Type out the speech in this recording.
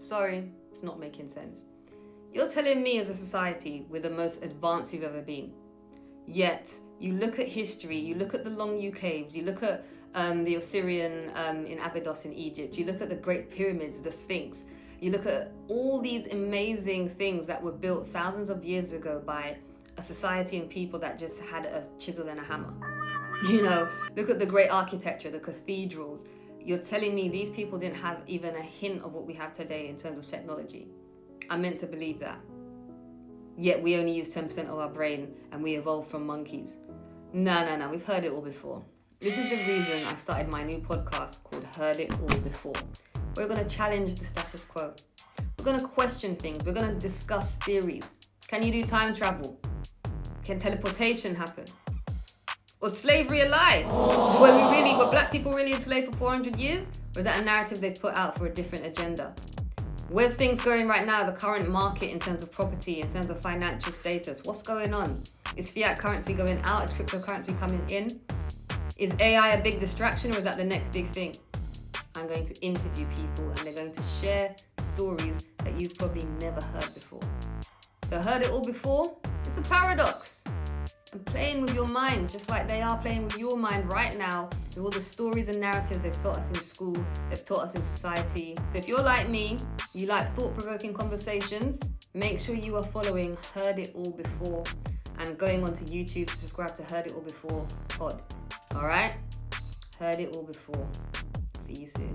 Sorry, it's not making sense. You're telling me as a society we're the most advanced we've ever been. Yet, you look at history, you look at the Longyou Caves, you look at the Osirian in Abydos in Egypt, you look at the Great Pyramids, the Sphinx, you look at all these amazing things that were built thousands of years ago by a society and people that just had a chisel and a hammer. You know, look at the great architecture, the cathedrals. You're telling me these people didn't have even a hint of what we have today in terms of technology. I'm meant to believe that. Yet we only use 10% of our brain and we evolved from monkeys. No, we've heard it all before. This is the reason I started my new podcast called Heard It All Before. We're going to challenge the status quo. We're going to question things. We're going to discuss theories. Can you do time travel? Can teleportation happen? Was slavery a lie? Were black people really enslaved for 400 years? Or is that a narrative they put out for a different agenda? Where's things going right now, the current market in terms of property, in terms of financial status? What's going on? Is fiat currency going out? Is cryptocurrency coming in? Is AI a big distraction, or is that the next big thing? I'm going to interview people and they're going to share stories that you've probably never heard before. So heard it all before? It's a paradox. And playing with your mind, just like they are playing with your mind right now, with all the stories and narratives they've taught us in school, they've taught us in society. So if you're like me, you like thought-provoking conversations, make sure you are following Heard It All Before and going onto YouTube to subscribe to Heard It All Before pod. All right? Heard It All Before. See you soon.